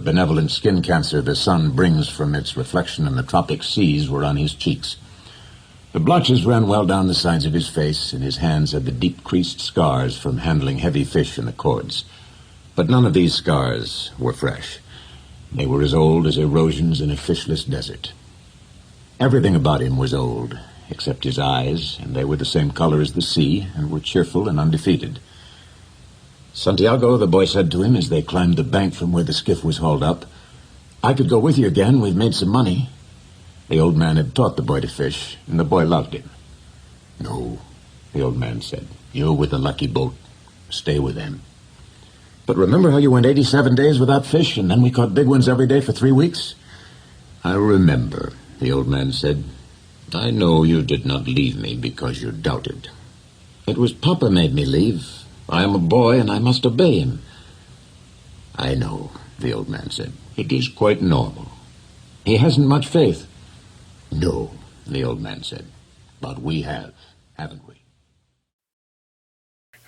benevolent skin cancer the sun brings from its reflection in the tropic seas were on his cheeks. The blotches ran well down the sides of his face, and his hands had the deep creased scars from handling heavy fish in the cords. But none of these scars were fresh. They were as old as erosions in a fishless desert. Everything about him was old, except his eyes, and they were the same color as the sea, and were cheerful and undefeated. "Santiago," the boy said to him as they climbed the bank from where the skiff was hauled up, "I could go with you again. We've made some money." The old man had taught the boy to fish, and the boy loved him. "No," the old man said. "You're with the lucky boat. Stay with them." "But remember how you went 87 days without fish, and then we caught big ones every day for 3 weeks?" "I remember," the old man said. "I know you did not leave me because you doubted. It was Papa made me leave. I am a boy, and I must obey him." "I know," the old man said. "It is quite normal." "He hasn't much faith." "No," the old man said. "But we have, haven't we?"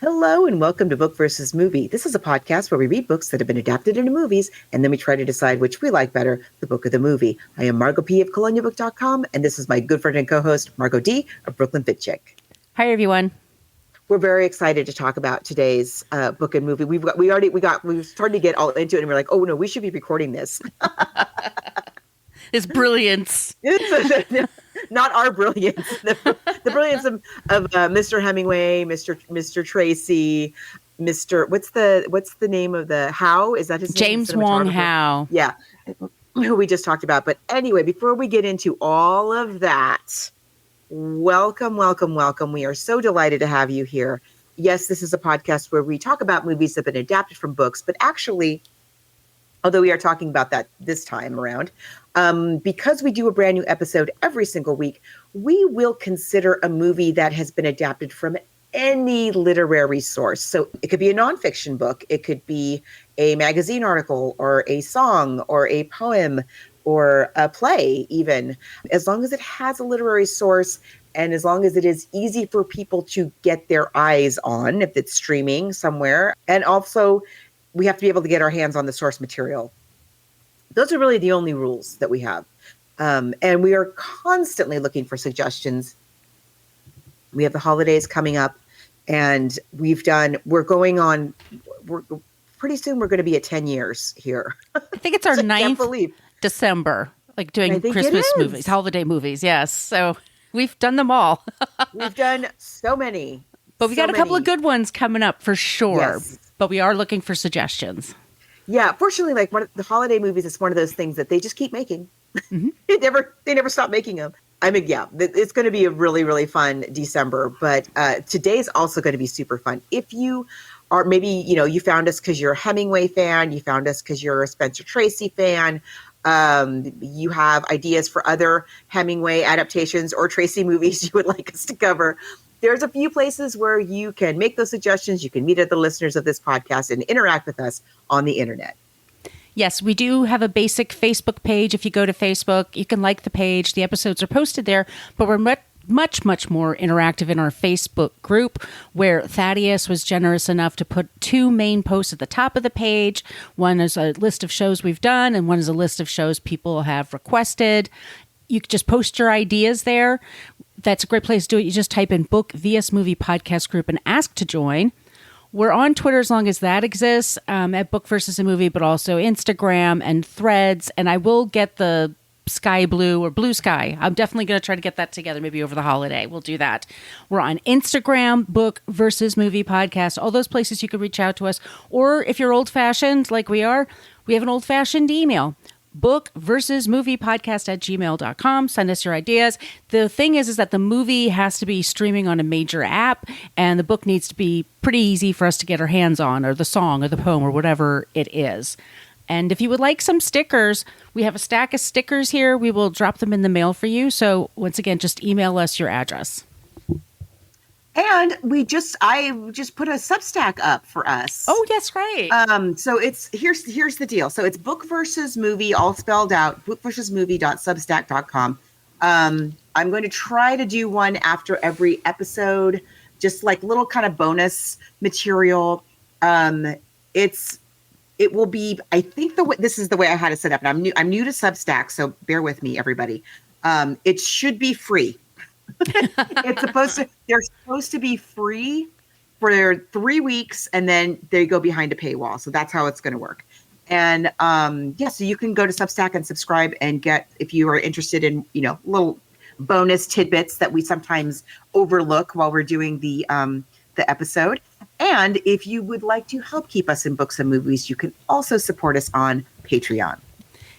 Hello and welcome to Book versus Movie. This is a podcast where we read books that have been adapted into movies, and then we try to decide which we like better, the book or the movie. I am Margot P. of colonialbook.com, and this is my good friend and co-host, Margot D. of Brooklyn Fit Chick. Hi, everyone. We're very excited to talk about today's book and movie. We started to get all into it, and we're like, oh no, we should be recording this. It's brilliance. Not our brilliance. The brilliance of Mr. Hemingway, Mr. Tracy, what's the name of the Howe? Is that his name? James Wong Howe. Yeah, who we just talked about. But anyway, before we get into all of that, welcome. We are so delighted to have you here. Yes, this is a podcast where we talk about movies that have been adapted from books, but actually, although we are talking about that this time around, because we do a brand new episode every single week, we will consider a movie that has been adapted from any literary source. So it could be a nonfiction book, it could be a magazine article, or a song, or a poem, or a play even. As long as it has a literary source, and as long as it is easy for people to get their eyes on, if it's streaming somewhere, and also we have to be able to get our hands on the source material. Those are really the only rules that we have. And we are constantly looking for suggestions. We have the holidays coming up, and pretty soon we're going to be at 10 years here. I think it's our 9th December, like doing Christmas movies, holiday movies. Yes. So we've done them all. We've done so many. But we got a couple of good ones coming up for sure. Yes. But we are looking for suggestions. Yeah, fortunately, like the holiday movies, it's one of those things that they just keep making. Mm-hmm. They never stop making them. I mean, yeah, it's going to be a really, really fun December. But today's also going to be super fun. If you are maybe, you found us because you're a Hemingway fan, you found us because you're a Spencer Tracy fan, you have ideas for other Hemingway adaptations or Tracy movies you would like us to cover. There's a few places where you can make those suggestions. You can meet other listeners of this podcast and interact with us on the internet. Yes, we do have a basic Facebook page. If you go to Facebook, you can like the page. The episodes are posted there, but we're much more interactive in our Facebook group, where Thaddeus was generous enough to put 2 main posts at the top of the page. One is a list of shows we've done, and one is a list of shows people have requested. You can just post your ideas there. That's a great place to do it. You just type in Book vs. Movie Podcast Group and ask to join. We're on Twitter as long as that exists, at Book versus a Movie, but also Instagram and Threads. And I will get the Sky Blue or Blue Sky. I'm definitely going to try to get that together maybe over the holiday. We'll do that. We're on Instagram, Book versus Movie Podcast. All those places you can reach out to us. Or if you're old-fashioned like we are, we have an old-fashioned email. bookversusmoviepodcast@gmail.com. Send us your ideas. The thing is that the movie has to be streaming on a major app, and the book needs to be pretty easy for us to get our hands on, or the song or the poem or whatever it is. And if you would like some stickers, we have a stack of stickers here. We will drop them in the mail for you. So once again, just email us your address. And I just put a Substack up for us. Oh, yes, right. So here's the deal. So it's Book versus Movie, all spelled out, bookversusmovie.substack.com. I'm going to try to do one after every episode, just like little kind of bonus material. It's it will be, I think this is the way I had it set up. And I'm new to Substack, so bear with me, everybody. It should be free. They're supposed to be free for 3 weeks, and then they go behind a paywall. So that's how it's going to work. And so you can go to Substack and subscribe and get, if you are interested in, little bonus tidbits that we sometimes overlook while we're doing the episode. And if you would like to help keep us in books and movies, you can also support us on Patreon.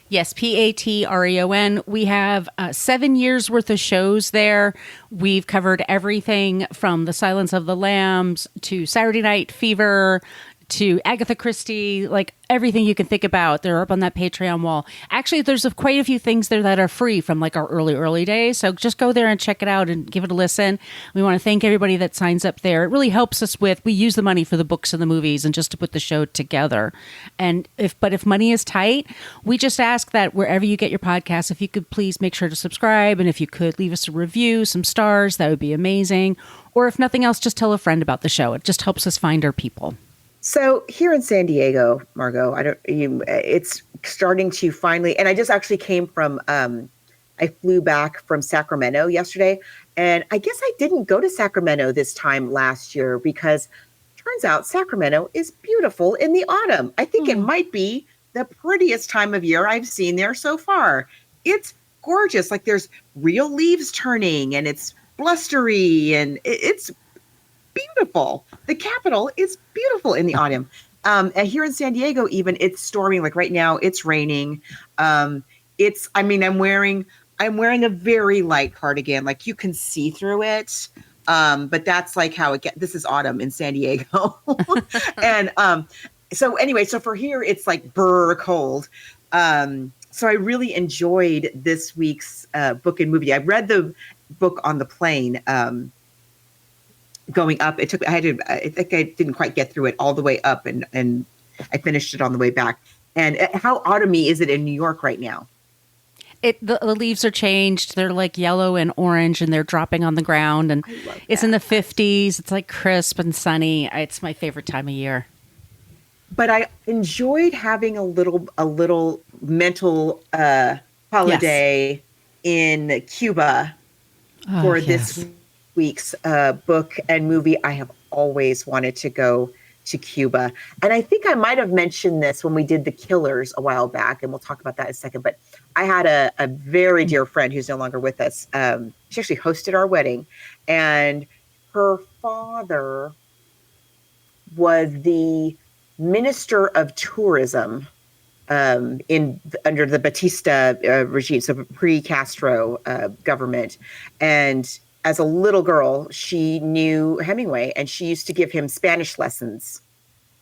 Yes, Patreon. We have 7 years worth of shows there. We've covered everything from The Silence of the Lambs to Saturday Night Fever to Agatha Christie, like everything you can think about. They're up on that Patreon wall. Actually, there's quite a few things there that are free from like our early days. So just go there and check it out and give it a listen. We want to thank everybody that signs up there. It really helps us we use the money for the books and the movies and just to put the show together. And if money is tight, we just ask that wherever you get your podcasts, if you could please make sure to subscribe. And if you could leave us a review, some stars, that would be amazing. Or if nothing else, just tell a friend about the show. It just helps us find our people. So here in San Diego, Margot, it's starting to finally, and I just actually came from, I flew back from Sacramento yesterday, and I guess I didn't go to Sacramento this time last year because turns out Sacramento is beautiful in the autumn. I think it might be the prettiest time of year I've seen there so far. It's gorgeous. Like there's real leaves turning and it's blustery and it's beautiful. The capital is beautiful in the autumn. And here in San Diego, even it's storming. Like right now, it's raining. I'm wearing a very light cardigan. Like you can see through it. But that's like how it gets. This is autumn in San Diego. And so for here, it's like burr cold. So I really enjoyed this week's book and movie. I read the book on the plane. Going up, I think I didn't quite get through it all the way up, and I finished it on the way back. And how autumny is it in New York right now? The leaves are changed. They're like yellow and orange, and they're dropping on the ground. And it's in the 50s. It's like crisp and sunny. It's my favorite time of year. But I enjoyed having a little mental holiday in Cuba for this week's book and movie. I have always wanted to go to Cuba. And I think I might have mentioned this when we did The Killers a while back, and we'll talk about that in a second. But I had a very dear friend who's no longer with us. She actually hosted our wedding, and her father was the minister of tourism under the Batista regime, so pre-Castro government. And as a little girl, she knew Hemingway, and she used to give him Spanish lessons.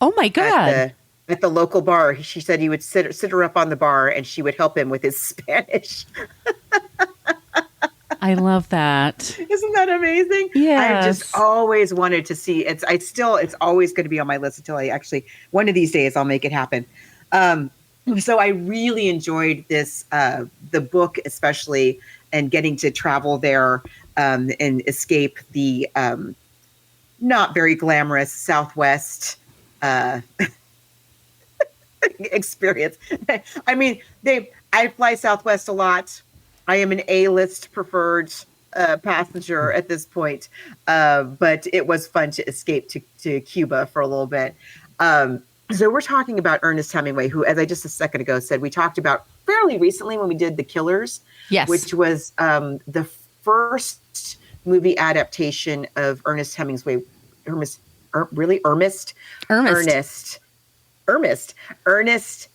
Oh my God. At the local bar. She said he would sit her up on the bar and she would help him with his Spanish. I love that. Isn't that amazing? Yes. I've just always wanted to see it's always going to be on my list until I actually, one of these days I'll make it happen. So I really enjoyed this, the book especially, and getting to travel there and escape the not very glamorous Southwest experience. I mean, I fly Southwest a lot. I am an A-list preferred passenger at this point, but it was fun to escape to Cuba for a little bit. So we're talking about Ernest Hemingway, who, as I just a second ago said, we talked about fairly recently when we did The Killers, which was the first movie adaptation of Ernest Hemingway. Ernest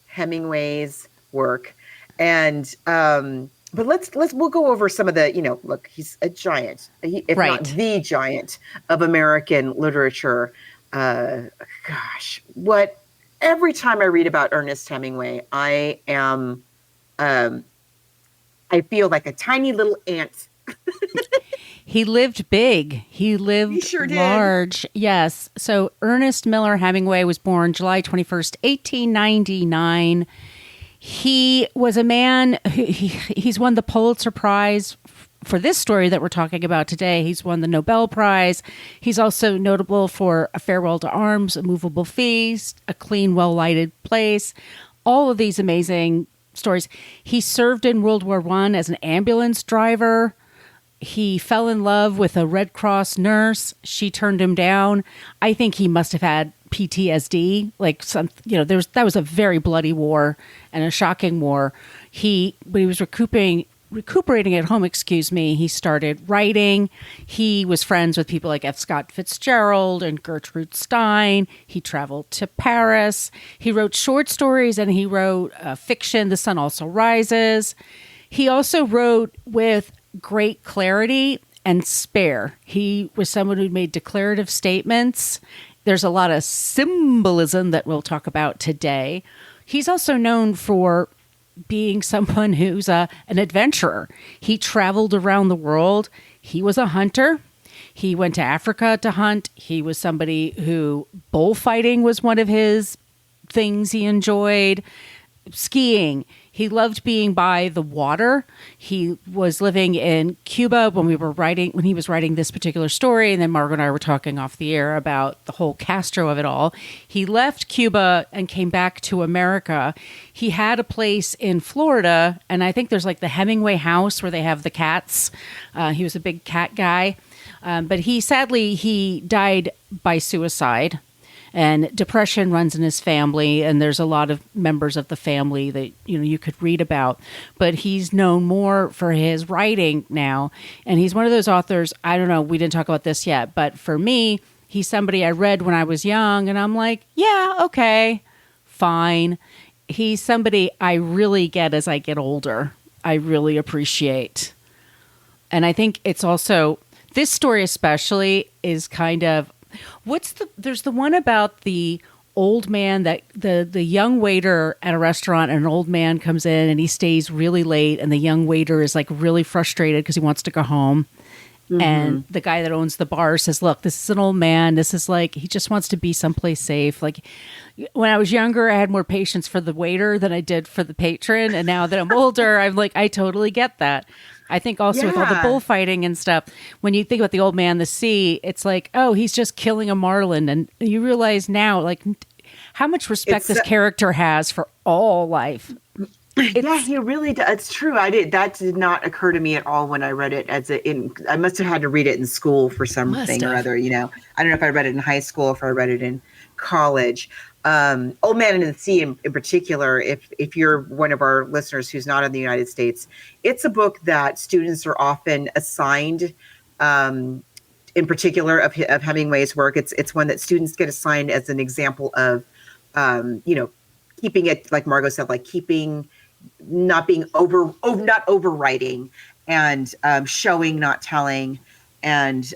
Hemingway's work. And but we'll go over some of the, look, he's a giant, if not the giant of American literature. Every time I read about Ernest Hemingway, I am, I feel like a tiny little ant. He lived big. He lived large. Yes. So Ernest Miller Hemingway was born July 21st, 1899. He was a man, he's won the Pulitzer Prize for this story that we're talking about today, he's won the Nobel Prize. He's also notable for A Farewell to Arms, A Movable Feast, A Clean, Well-Lighted Place, all of these amazing stories. He served in World War I as an ambulance driver. He fell in love with a Red Cross nurse. She turned him down. I think he must have had PTSD. That was a very bloody war and a shocking war. When he was recuperating at home, he started writing. He was friends with people like F. Scott Fitzgerald and Gertrude Stein. He traveled to Paris. He wrote short stories and he wrote fiction, The Sun Also Rises. He also wrote with great clarity and spare. He was someone who made declarative statements. There's a lot of symbolism that we'll talk about today. He's also known for being someone who's an adventurer. He traveled around the world. He was a hunter. He went to Africa to hunt. He was somebody who bullfighting was one of his things he enjoyed. Skiing. He loved being by the water. He was living in Cuba when he was writing this particular story. And then Margot and I were talking off the air about the whole Castro of it all. He left Cuba and came back to America. He had a place in Florida. And I think there's like the Hemingway house where they have the cats. He was a big cat guy. But he died by suicide. And depression runs in his family, and there's a lot of members of the family that you could read about. But he's known more for his writing now, and he's one of those authors. I don't know, we didn't talk about this yet, but for me, he's somebody I read when I was young, and I'm like, yeah, okay, fine. He's somebody I really get as I get older. I really appreciate, and I think it's also this story especially is kind of. There's the one about the old man that the young waiter at a restaurant, and an old man comes in and he stays really late, and the young waiter is like really frustrated because he wants to go home. Mm-hmm. And the guy that owns the bar says, look, this is an old man. This is like, he just wants to be someplace safe. Like when I was younger, I had more patience for the waiter than I did for the patron. And now that I'm older, I'm like, I totally get that. I think also with all the bullfighting and stuff, when you think about the old man, the sea, it's like, oh, he's just killing a marlin. And you realize now, like, how much respect this character has for all life. He really does. It's true. That did not occur to me at all when I read it I must have had to read it in school for something or other, I don't know if I read it in high school, or if I read it in college. Old Man in the Sea in particular, if you're one of our listeners who's not in the United States, it's a book that students are often assigned, in particular of Hemingway's work. It's one that students get assigned as an example of, keeping it, like Margot said, like not being not overwriting, and showing, not telling, and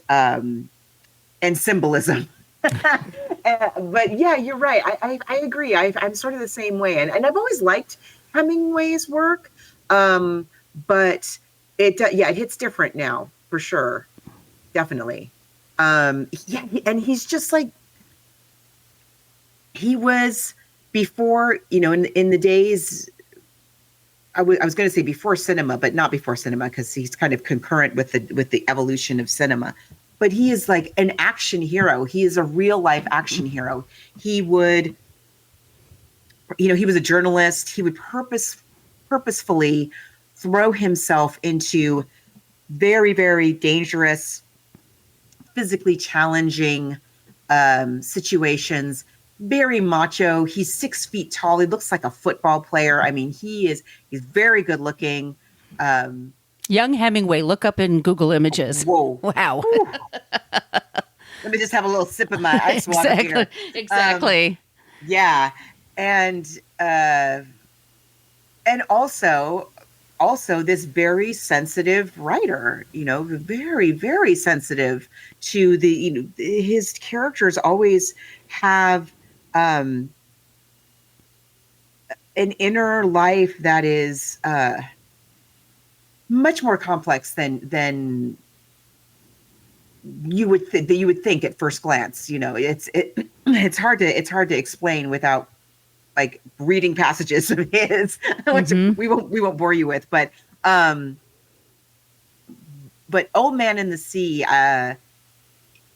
symbolism. But yeah, you're right. I agree. I'm sort of the same way, and I've always liked Hemingway's work, but it hits different now for sure, definitely. And he's just like he was before, in the days. I was going to say before cinema, but not before cinema, because he's kind of concurrent with the evolution of cinema. But he is like an action hero. He is a real life action hero. He would, he was a journalist. He would purposefully throw himself into very, very dangerous, physically challenging situations. Very macho. He's 6 feet tall. He looks like a football player. I mean, he's very good looking. Young Hemingway, look up in Google Images. Whoa. Wow. Let me just have a little sip of my ice water here. Exactly. Yeah. And also this very sensitive writer, very, very sensitive to his characters always have an inner life that is much more complex than you would think at first glance. It's hard to explain without like reading passages of his, which we won't bore you with, but but Old Man in the Sea,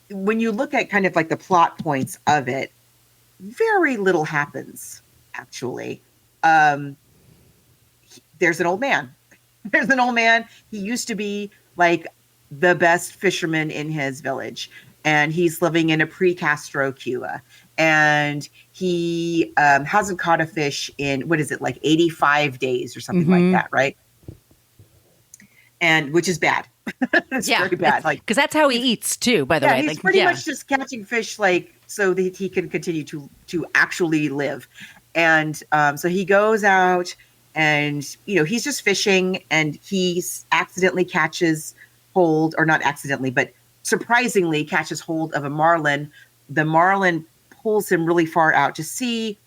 when you look at kind of like the plot points of it, very little happens, actually. There's an old man. There's an old man. He used to be like the best fisherman in his village, and he's living in a pre-Castro Cuba. And he hasn't caught a fish in, what is it, like 85 days or something like that, right? And which is bad. It's very bad. Like, because that's how he eats too, by the way. He's pretty much just catching fish, like, so that he can continue to actually live. And so he goes out and, he's just fishing, and he accidentally catches hold, or not accidentally, but surprisingly catches hold of a marlin. The marlin pulls him really far out to sea.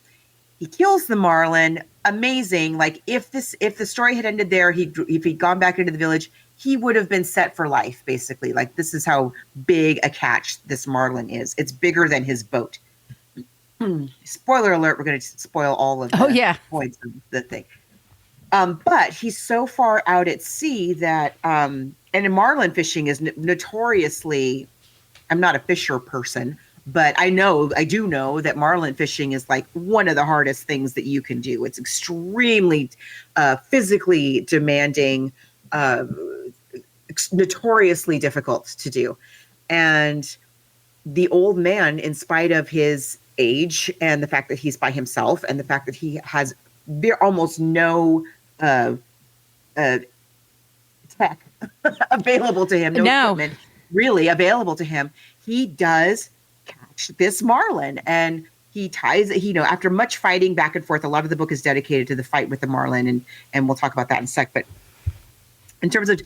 He kills the marlin. Amazing. Like, if the story had ended there, if he'd gone back into the village, he would have been set for life, basically. Like, this is how big a catch this marlin is. It's bigger than his boat. Spoiler alert, we're going to spoil all of the points of the thing. But he's so far out at sea that, and marlin fishing is notoriously, I'm not a fisher person, but I do know that marlin fishing is like one of the hardest things that you can do. It's extremely physically demanding, notoriously difficult to do. And the old man, in spite of his age and the fact that he's by himself and the fact that he has almost no tech available to him, equipment really available to him, he does catch this marlin, and he ties it, after much fighting back and forth. A lot of the book is dedicated to the fight with the marlin, and we'll talk about that in a sec. But in terms of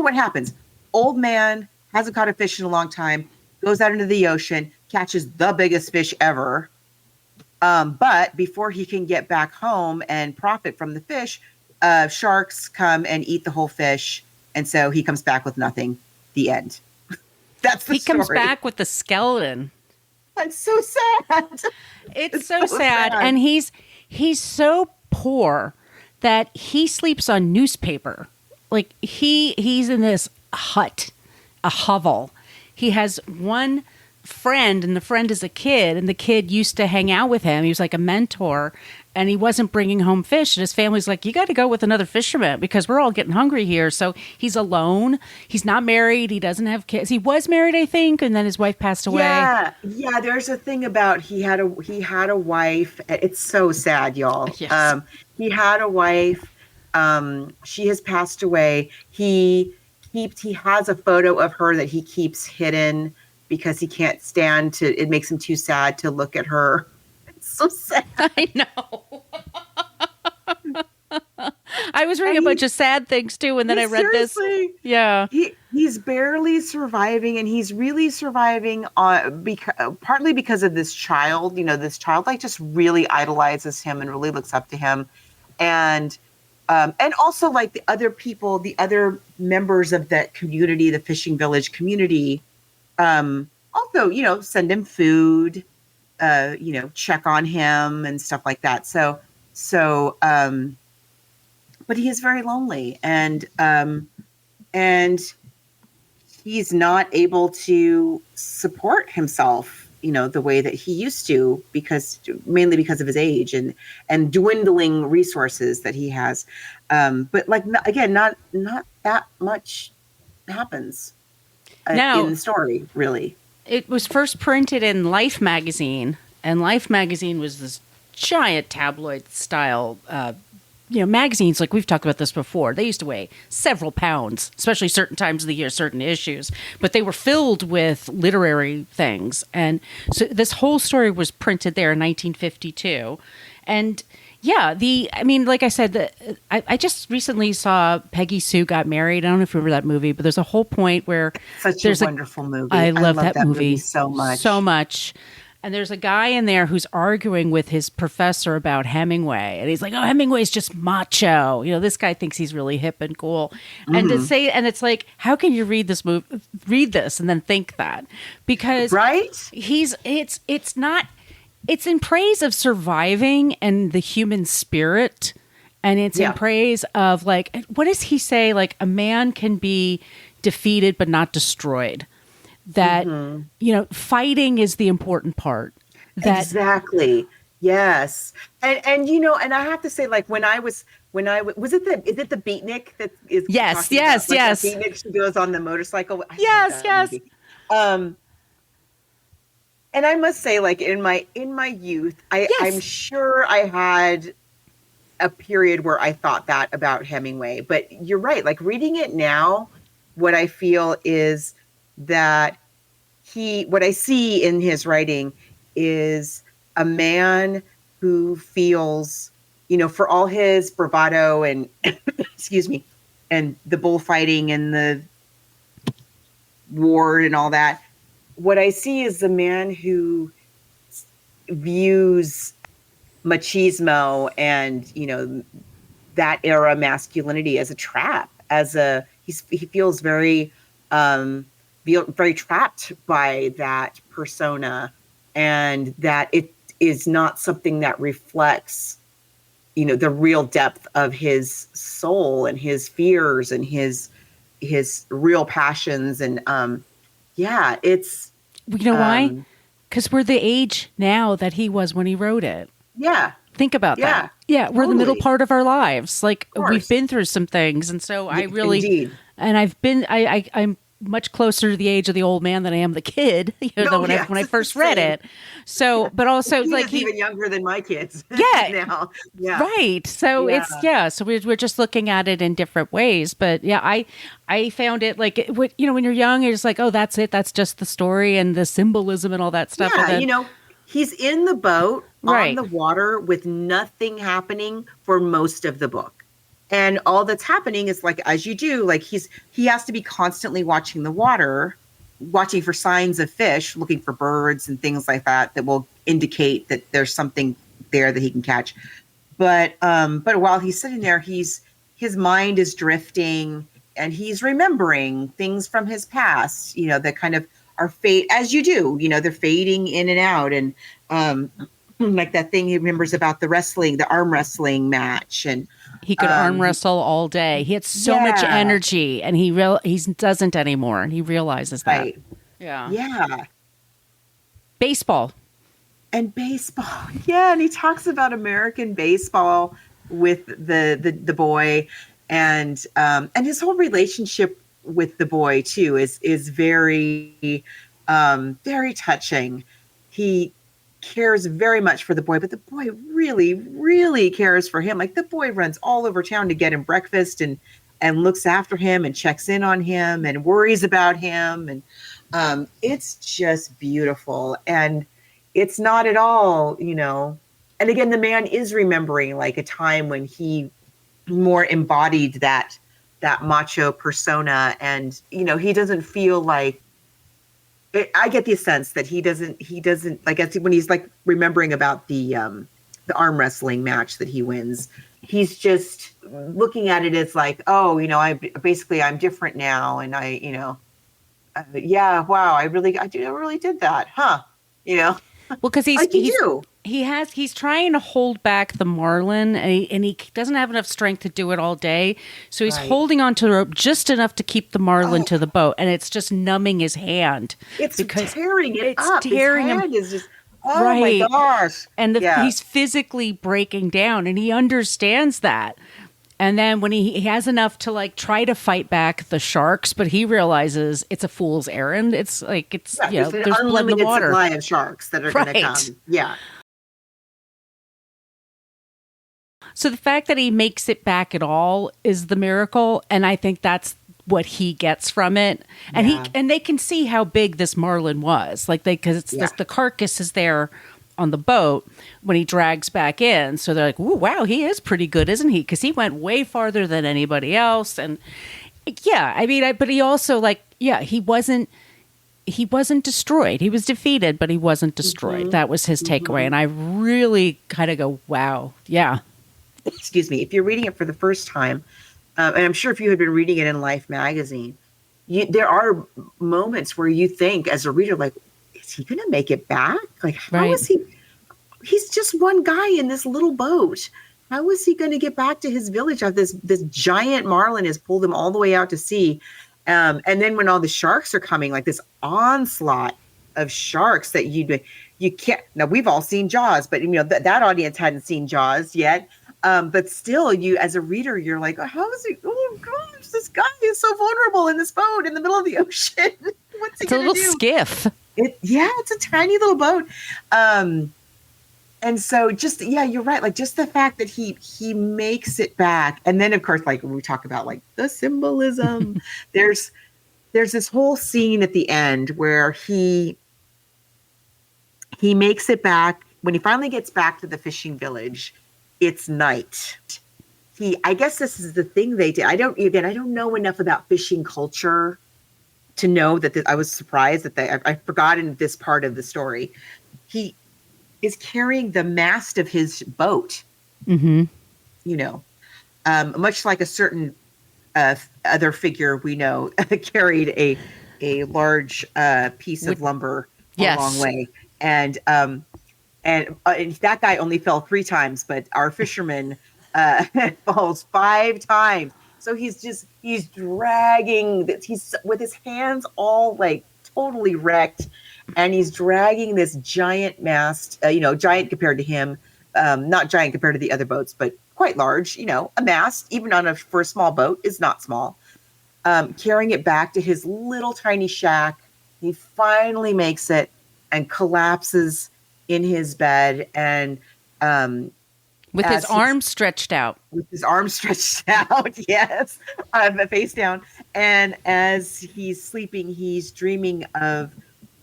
what happens, old man hasn't caught a fish in a long time, goes out into the ocean, catches the biggest fish ever. But before he can get back home and profit from the fish, sharks come and eat the whole fish. And so he comes back with nothing. The end. That's the story. He comes back with the skeleton. That's so sad. It's so sad. And he's so poor that he sleeps on newspaper. Like, he's in this hut, a hovel. He has one friend, and the friend is a kid, and the kid used to hang out with him. He was like a mentor, and he wasn't bringing home fish. And his family's like, you got to go with another fisherman because we're all getting hungry here. So he's alone. He's not married. He doesn't have kids. He was married, I think, and then his wife passed away. Yeah. There's a thing about he had a wife. It's so sad, y'all. Yes. He had a wife. She has passed away. He has a photo of her that he keeps hidden because he can't stand to. It makes him too sad to look at her. It's so sad. I know. I was reading a bunch of sad things too, and then I read this. Yeah, he's barely surviving, and he's really surviving partly because of this child. This child like just really idolizes him and really looks up to him, and also like the other people, the other members of that community, the fishing village community. Also, send him food, check on him and stuff like that. So, but he is very lonely, and he's not able to support himself, the way that he used to, mainly because of his age and dwindling resources that he has. But like, again, not that much happens. In the story, really. It was first printed in Life magazine, and Life magazine was this giant tabloid style, magazines. Like, we've talked about this before. They used to weigh several pounds, especially certain times of the year, certain issues. But they were filled with literary things, and so this whole story was printed there in 1952, and. Yeah, like I said, I just recently saw Peggy Sue Got Married. I don't know if you remember that movie, but there's a whole point where there's a wonderful movie. I love that movie so much. So much. And there's a guy in there who's arguing with his professor about Hemingway. And he's like, oh, Hemingway's just macho. This guy thinks he's really hip and cool. And to say, and it's like, how can you read this and then think that? Because it's in praise of surviving and the human spirit And it's in praise of, like, what does he say? Like, a man can be defeated but not destroyed. That, fighting is the important part. Exactly. Yes. And and I have to say, like, is it the beatnik that is yes, talking yes, about, like, yes. the beatnik, she goes on the motorcycle. Yes. And I must say, like, in my youth, I'm sure I had a period where I thought that about Hemingway, but you're right. Like, reading it now, what I feel is that what I see in his writing is a man who feels, for all his bravado and excuse me, and the bullfighting and the war and all that, what I see is a man who views machismo and, that era masculinity as a trap, he feels very, very trapped by that persona, and that it is not something that reflects, the real depth of his soul and his fears and his real passions. And, it's, why? Because we're the age now that he was when he wrote it. Yeah. Think about that. Yeah, we're the middle part of our lives. Like, we've been through some things, and so I really, indeed. And I'm much closer to the age of the old man than I am the kid. When I first read it. So, but also he's even younger than my kids. Yeah. Now. Yeah. Right. So So we're just looking at it in different ways. But I found it like, when you're young, you're just like, oh, that's it. That's just the story and the symbolism and all that stuff. Yeah. And then, he's in the boat on the water with nothing happening for most of the book. And all that's happening is, like, as you do, like, he has to be constantly watching the water, watching for signs of fish, looking for birds and things like that will indicate that there's something there that he can catch. But while he's sitting there, his mind is drifting and he's remembering things from his past, that kind of are as you do, they're fading in and out. And like that thing he remembers about the arm wrestling match, and he could arm wrestle all day. He had so much energy, and he doesn't anymore, and he realizes that. Right. Yeah. Baseball. And he talks about American baseball with the boy, and his whole relationship with the boy too is very very touching. He cares very much for the boy, but the boy really, really cares for him. Like, the boy runs all over town to get him breakfast and looks after him and checks in on him and worries about him. And it's just beautiful. And it's not at all, and again, the man is remembering, like, a time when he more embodied that macho persona. And, he doesn't feel like, I get the sense that he doesn't like, when he's, like, remembering about the arm wrestling match that he wins, he's just looking at it as like, oh, I'm different now. And wow, I really did that. Huh. Well, because he's trying to hold back the marlin, and he doesn't have enough strength to do it all day. So he's holding onto the rope just enough to keep the marlin to the boat, and it's just numbing his hand. It's tearing it up. Tearing his hand is just, my gosh. And he's physically breaking down, and he understands that. And then when he has enough to, like, try to fight back the sharks, but he realizes it's a fool's errand. It's like, there's blood in the water. Supply of sharks that are going to come. Yeah. So the fact that he makes it back at all is the miracle, and I think that's what he gets from it. And they can see how big this marlin was, like, because the carcass is there on the boat when he drags back in. So they're like, "Ooh, wow, he is pretty good, isn't he?" Because he went way farther than anybody else. And but he also, like, he wasn't destroyed. He was defeated, but he wasn't destroyed. Mm-hmm. That was his takeaway. And I really kind of go, wow, yeah. Excuse me. If you're reading it for the first time, and I'm sure if you had been reading it in Life magazine, there are moments where you think, as a reader, like, is he going to make it back? Like, how is he? He's just one guy in this little boat how is he going to get back to his village after this giant marlin has pulled him all the way out to sea? And then when all the sharks are coming, like this onslaught of sharks that you can't. Now we've all seen Jaws, but that audience hadn't seen Jaws yet. But still, you as a reader, you're like, oh, how is he? Oh gosh, this guy is so vulnerable in this boat in the middle of the ocean. What's he going to do? It's a little skiff. It's a tiny little boat. And so you're right. Like just the fact that he makes it back. And then of course, like when we talk about like the symbolism, there's this whole scene at the end where he makes it back. When he finally gets back to the fishing village, it's night. I guess this is the thing they did. I don't know enough about fishing culture to know that I was surprised that I've forgotten this part of the story. He is carrying the mast of his boat, much like a certain other figure we know carried a large piece of lumber a long way. And that guy only fell 3 times, but our fisherman falls 5 times. So he's dragging, he's with his hands all like totally wrecked, and he's dragging this giant mast, giant compared to him, not giant compared to the other boats, but quite large, a mast, even for a small boat is not small, carrying it back to his little tiny shack. He finally makes it and collapses in his bed, and with his arms stretched out. With his arms stretched out, yes, face down. And as he's sleeping, he's dreaming of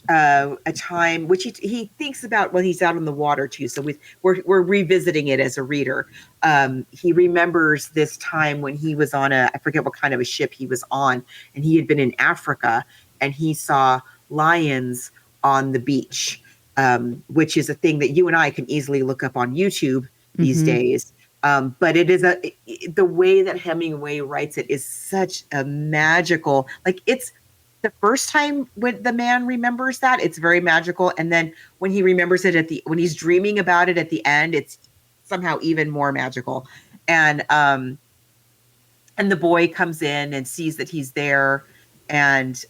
a time which he thinks about when he's out on the water too. So we're revisiting it as a reader. He remembers this time when he was on I forget what kind of a ship he was on, and he had been in Africa, and he saw lions on the beach, which is a thing that you and I can easily look up on YouTube these days. But it is the way that Hemingway writes it is such a magical, like it's the first time when the man remembers that, it's very magical. And then when he remembers it when he's dreaming about it at the end, it's somehow even more magical. And the boy comes in and sees that he's there, and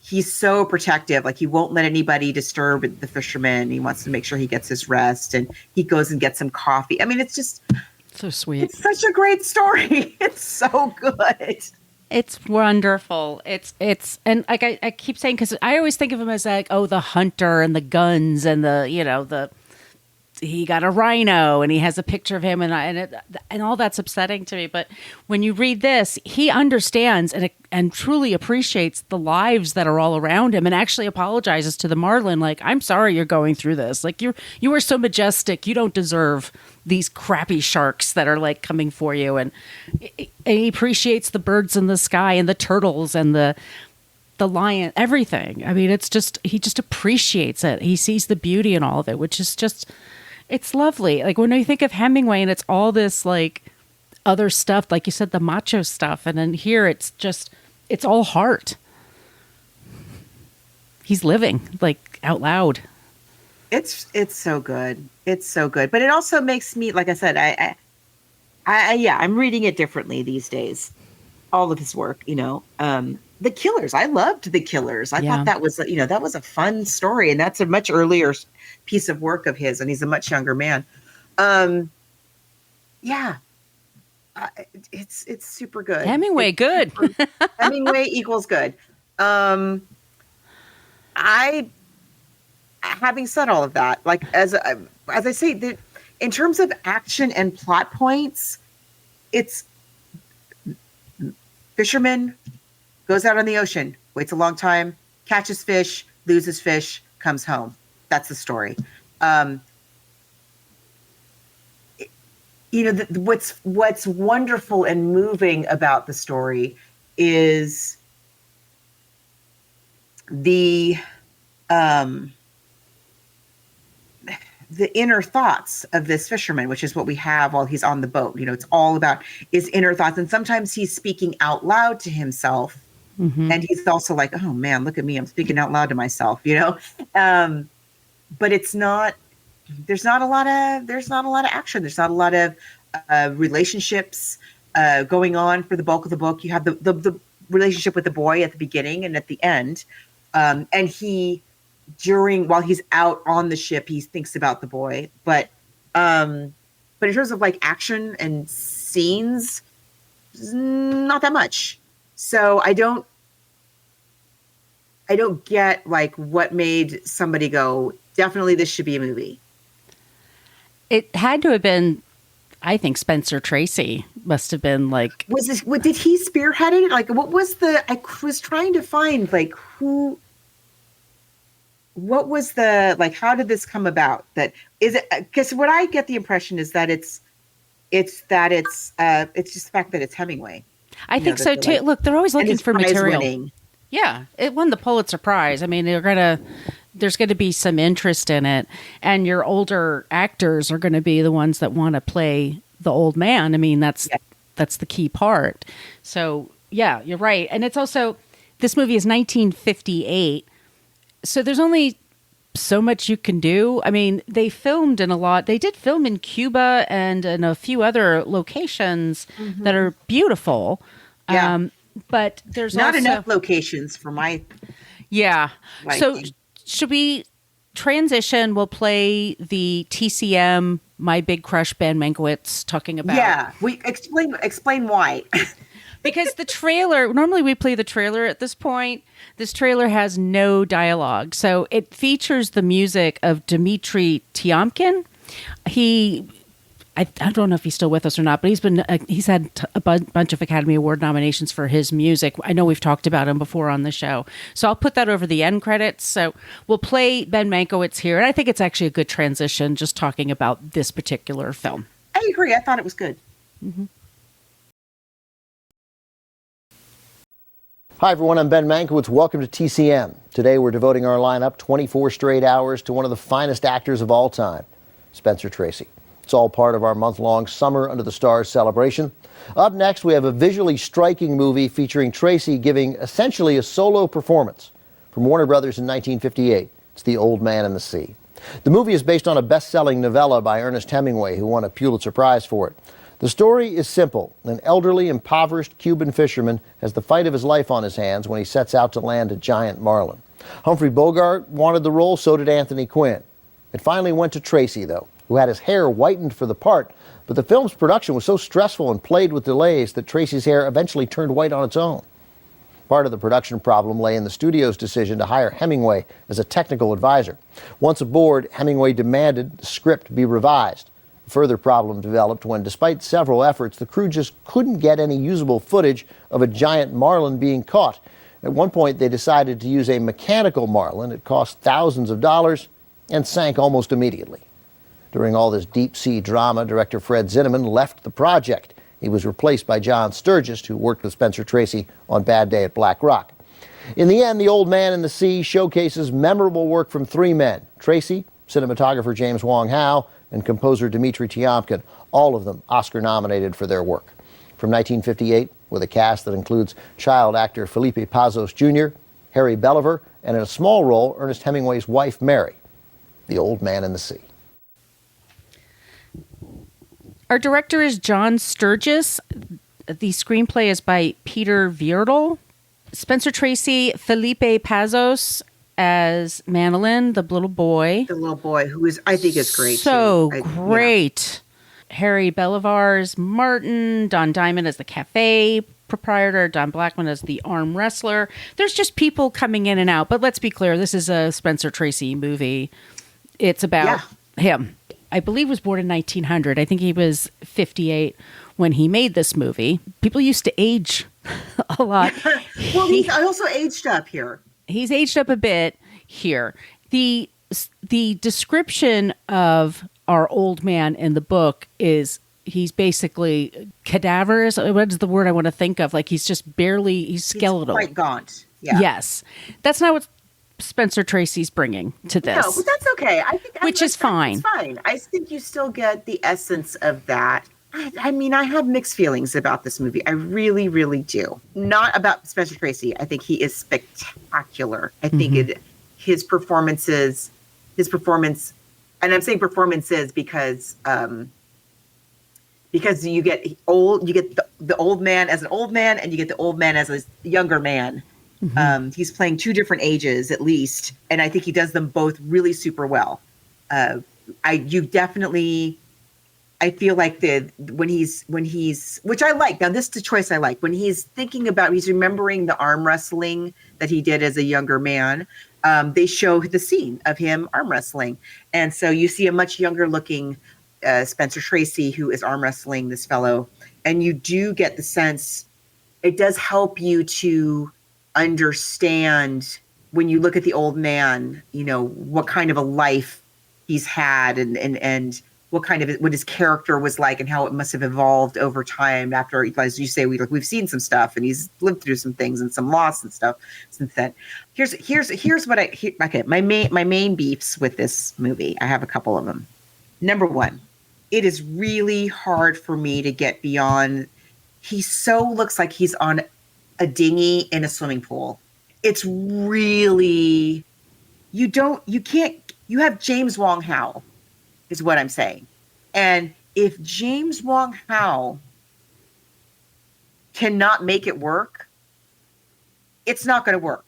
he's so protective. Like he won't let anybody disturb the fisherman. He wants to make sure he gets his rest, and he goes and gets some coffee. I mean, it's just so sweet. It's such a great story. It's so good. It's wonderful. It's and like I keep saying, because I always think of him as like, the hunter and the guns and he got a rhino and he has a picture of him, and all that's upsetting to me. But when you read this, he understands and truly appreciates the lives that are all around him, and actually apologizes to the marlin, like, I'm sorry you're going through this. Like you are so majestic. You don't deserve these crappy sharks that are like coming for you. And he appreciates the birds in the sky and the turtles and the lion, everything. I mean, he just appreciates it. He sees the beauty in all of it, which is just, it's lovely. Like when you think of Hemingway and it's all this like other stuff, like you said, the macho stuff. And then here it's all heart. He's living like out loud. It's so good. It's so good. But it also makes me, like I said, I'm reading it differently these days. All of his work, The Killers. I loved The Killers. I thought that was, that was a fun story, and that's a much earlier piece of work of his, and he's a much younger man. It's super good. Hemingway, good. Hemingway equals good. Having said all of that, like as I say, in terms of action and plot points, it's fisherman goes out on the ocean, waits a long time, catches fish, loses fish, comes home. That's the story. What's wonderful and moving about the story is the inner thoughts of this fisherman, which is what we have while he's on the boat. It's all about his inner thoughts. And sometimes he's speaking out loud to himself. Mm-hmm. And he's also like, oh man, look at me. I'm speaking out loud to myself, But it's not there's not a lot of action. There's not a lot of relationships going on for the bulk of the book. You have the relationship with the boy at the beginning and at the end, and while he's out on the ship, he thinks about the boy. But in terms of like action and scenes, not that much. So I don't get like what made somebody go, definitely this should be a movie. It had to have been, I think Spencer Tracy must have been like. Did he spearhead it? Like, what was I was trying to find like who. What was how did this come about? That is it, because what I get the impression is that it's just the fact that it's Hemingway. I think so too. Look, they're always looking for material. Winning. Yeah, it won the Pulitzer Prize. I mean, there's going to be some interest in it, and your older actors are going to be the ones that want to play the old man. I mean, that's the key part. So yeah, you're right. And it's also, this movie is 1958. So there's only so much you can do. I mean, they filmed in they did film in Cuba and in a few other locations that are beautiful. Yeah. But there's not also enough locations for my. Yeah. So thing. should we transition? We'll play the TCM, My Big Crush, Ben Mankiewicz talking about. Yeah. We explain why. Because the trailer, normally we play the trailer at this point. This trailer has no dialogue. So it features the music of Dmitri Tiomkin. I don't know if he's still with us or not, but he's had a bunch of Academy Award nominations for his music. I know we've talked about him before on the show. So I'll put that over the end credits. So we'll play Ben Mankiewicz here. And I think it's actually a good transition just talking about this particular film. I agree. I thought it was good. Mm-hmm. Hi, everyone. I'm Ben Mankiewicz. Welcome to TCM. Today, we're devoting our lineup 24 straight hours to one of the finest actors of all time, Spencer Tracy. It's all part of our month-long Summer Under the Stars celebration. Up next, we have a visually striking movie featuring Tracy giving essentially a solo performance from Warner Brothers in 1958. It's The Old Man and the Sea. The movie is based on a best-selling novella by Ernest Hemingway, who won a Pulitzer Prize for it. The story is simple. An elderly, impoverished Cuban fisherman has the fight of his life on his hands when he sets out to land a giant marlin. Humphrey Bogart wanted the role, so did Anthony Quinn. It finally went to Tracy, though, who had his hair whitened for the part, but the film's production was so stressful and plagued with delays that Tracy's hair eventually turned white on its own. Part of the production problem lay in the studio's decision to hire Hemingway as a technical advisor. Once aboard, Hemingway demanded the script be revised. A further problem developed when, despite several efforts, the crew just couldn't get any usable footage of a giant marlin being caught. At one point, they decided to use a mechanical marlin. It cost thousands of dollars and sank almost immediately. During all this deep-sea drama, director Fred Zinnemann left the project. He was replaced by John Sturgis, who worked with Spencer Tracy on Bad Day at Black Rock. In the end, The Old Man and the Sea showcases memorable work from three men: Tracy, cinematographer James Wong Howe, and composer Dmitri Tiomkin, all of them Oscar-nominated for their work. From 1958, with a cast that includes child actor Felipe Pazos Jr., Harry Belaver, and in a small role, Ernest Hemingway's wife, Mary. The Old Man and the Sea. Our director is John Sturgis. The screenplay is by Peter Viertel. Spencer Tracy, Felipe Pazos as Madeleine, the little boy. The little boy, who I think is great. So great. Yeah. Harry Belaver as Martin, Don Diamond as the cafe proprietor, Don Blackman as the arm wrestler. There's just people coming in and out. But let's be clear, this is a Spencer Tracy movie. It's about him. I believe was born in 1900. I think he was 58 when he made this movie. People used to age a lot. Well, he's also aged up here. He's aged up a bit here. The description of our old man in the book is he's basically cadaverous. What is the word I want to think of? Like he's skeletal. He's quite gaunt. Yeah. Yes. That's not what Spencer Tracy's bringing to this. No, but that's okay. Which is fine. It's fine. I think you still get the essence of that. I mean, I have mixed feelings about this movie. I really, really do. Not about Spencer Tracy. I think he is spectacular. I think his performance, And I'm saying performances because you get the old man as an old man, and you get the old man as a younger man. Mm-hmm. He's playing two different ages at least, and I think he does them both really super well. I feel like when he's which I like. Now this is the choice I like. When he's he's remembering the arm wrestling that he did as a younger man. They show the scene of him arm wrestling, and so you see a much younger looking Spencer Tracy who is arm wrestling this fellow, and you do get the sense. It does help you to understand when you look at the old man, what kind of a life he's had and what his character was like and how it must have evolved over time after, as you say, we've seen some stuff and he's lived through some things and some loss and stuff since then. Here's what my main beefs with this movie. I have a couple of them. Number one, it is really hard for me to get beyond. He so looks like he's on a dinghy in a swimming pool. It's really, you have James Wong Howe is what I'm saying. And if James Wong Howe cannot make it work, it's not going to work.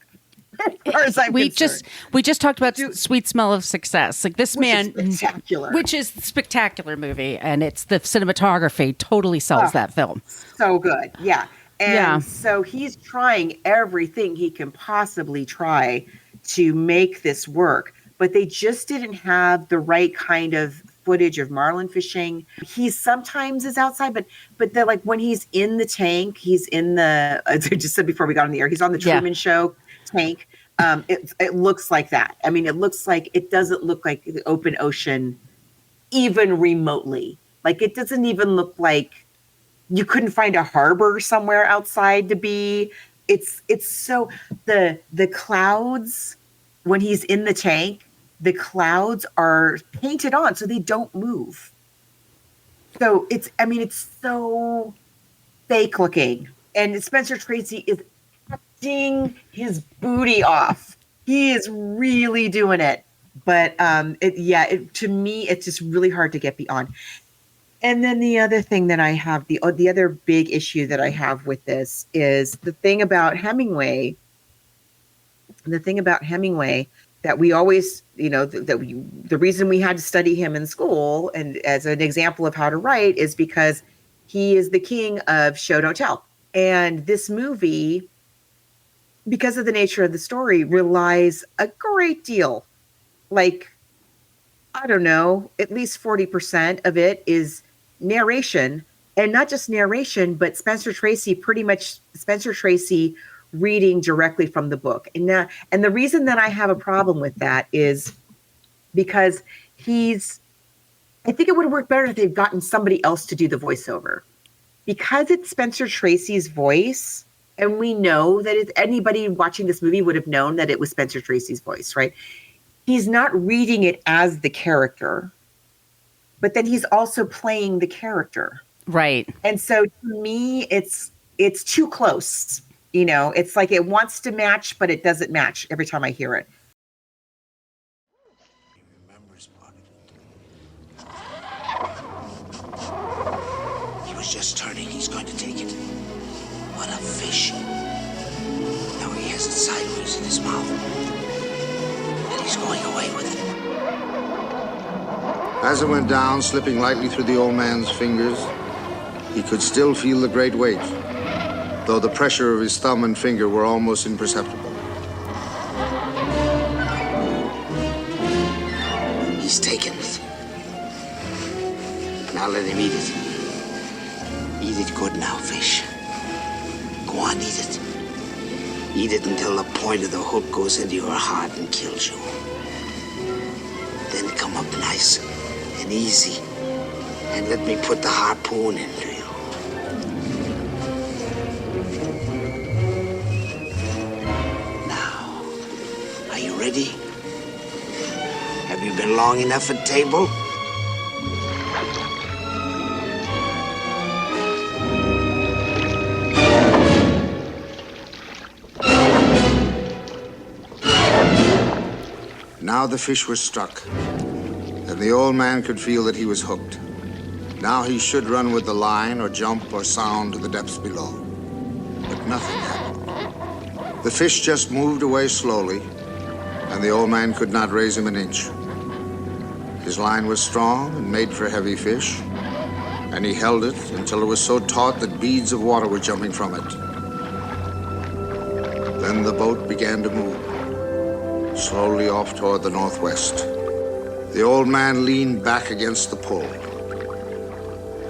As far as I'm concerned. We just talked about Sweet Smell of Success. Like this man, spectacular. Which is a spectacular movie, and it's the cinematography totally sells that film. So good. Yeah. And so he's trying everything he can possibly try to make this work, but they just didn't have the right kind of footage of marlin fishing. He sometimes is outside, but they're like when he's in the tank, he's in the, as I just said before we got on the air, he's on the Truman Show tank. It looks like that. I mean, it doesn't look like the open ocean even remotely. Like it doesn't even look like you couldn't find a harbor somewhere outside to be. It's so the clouds when he's in the tank, the clouds are painted on so they don't move. So it's so fake looking. And Spencer Tracy is acting his booty off. He is really doing it. But to me, it's just really hard to get beyond. And then the other thing that I have, the other big issue that I have with this is the thing about Hemingway that we always, the reason we had to study him in school and as an example of how to write is because he is the king of show don't tell. And this movie, because of the nature of the story, relies a great deal. Like, I don't know, at least 40% of it is narration, and not just narration, but Spencer Tracy reading directly from the book. And the reason that I have a problem with that is because I think it would have worked better if they'd gotten somebody else to do the voiceover. Because it's Spencer Tracy's voice, and we know that if anybody watching this movie would have known that it was Spencer Tracy's voice, right? He's not reading it as the character, but then he's also playing the character. Right. And so to me, it's too close. It's like it wants to match, but it doesn't match every time I hear it. He remembers part of it. He was just turning. He's going to take it. What a fish. Now he has it sideways in his mouth. And he's going away with it. As it went down, slipping lightly through the old man's fingers, he could still feel the great weight, though the pressure of his thumb and finger were almost imperceptible. He's taken it. Now let him eat it. Eat it good now, fish. Go on, eat it. Eat it until the point of the hook goes into your heart and kills you. Then come up nice and easy and let me put the harpoon into you. Now, are you ready? Have you been long enough at table? Now the fish was struck. A and the old man could feel that he was hooked. Now he should run with the line or jump or sound to the depths below. But nothing happened. The fish just moved away slowly, and the old man could not raise him an inch. His line was strong and made for heavy fish, and he held it until it was so taut that beads of water were jumping from it. Then the boat began to move, slowly off toward the northwest. The old man leaned back against the pull.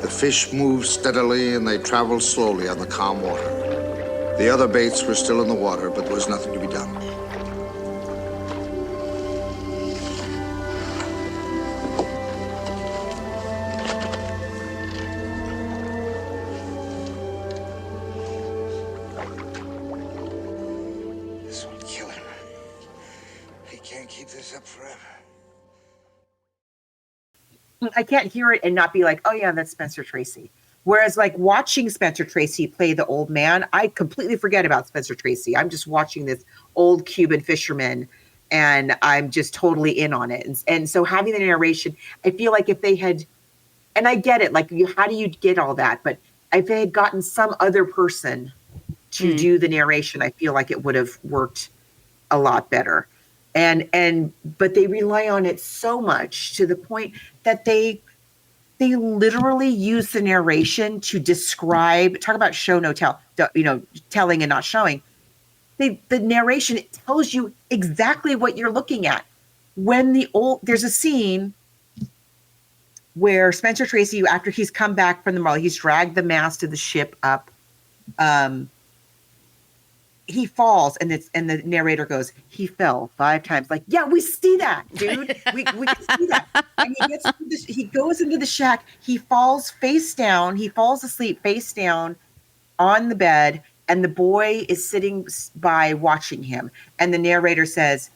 The fish moved steadily and they traveled slowly on the calm water. The other baits were still in the water, but there was nothing to be done. This will kill him. He can't keep this up forever. I can't hear it and not be like, oh yeah, that's Spencer Tracy. Whereas like watching Spencer Tracy play the old man, I completely forget about Spencer Tracy. I'm just watching this old Cuban fisherman and I'm just totally in on it. And so having the narration, I feel like if they had, and I get it, like how do you get all that? But if they had gotten some other person to do the narration, I feel like it would have worked a lot better. But they rely on it so much to the point that they literally use the narration to describe, talk about show no tell, telling and not showing. The narration, it tells you exactly what you're looking at. There's a scene where Spencer Tracy, after he's come back from the marlin, he's dragged the mast of the ship up. He falls, and the narrator goes, he fell 5 times. Like, yeah, we see that, dude. We can see that. And he goes into the shack. He falls face down. He falls asleep face down on the bed, and the boy is sitting by watching him. And the narrator says,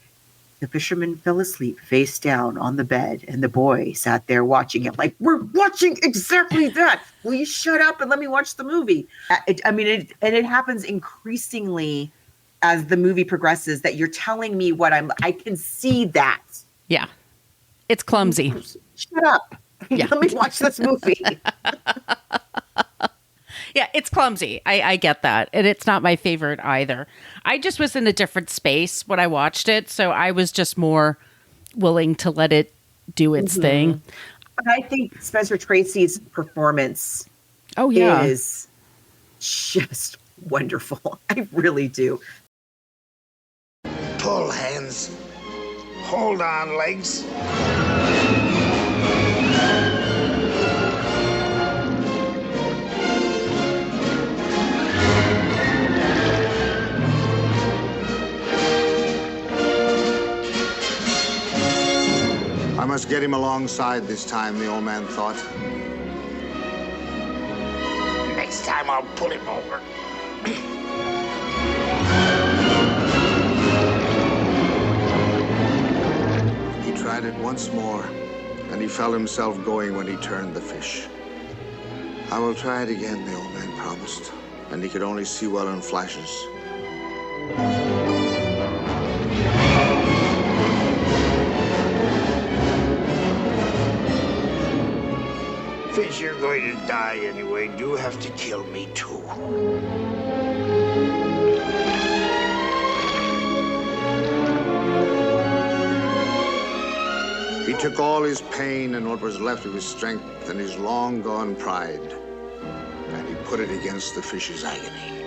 the fisherman fell asleep face down on the bed, and the boy sat there watching him. Like, we're watching exactly that. Will you shut up and let me watch the movie? It happens increasingly as the movie progresses that you're telling me I can see that. Yeah. It's clumsy. Shut up. Yeah. Let me watch this movie. Yeah, it's clumsy. I get that. And it's not my favorite either. I just was in a different space when I watched it. So I was just more willing to let it do its thing. But I think Spencer Tracy's performance is just wonderful. I really do. Pull, hands. Hold on, legs. I must get him alongside this time, the old man thought. Next time I'll pull him over. He tried it once more, and he felt himself going when he turned the fish. I will try it again, the old man promised, and he could only see well in flashes. Fish, you're going to die anyway. You have to kill me too. He took all his pain and what was left of his strength and his long-gone pride, and he put it against the fish's agony.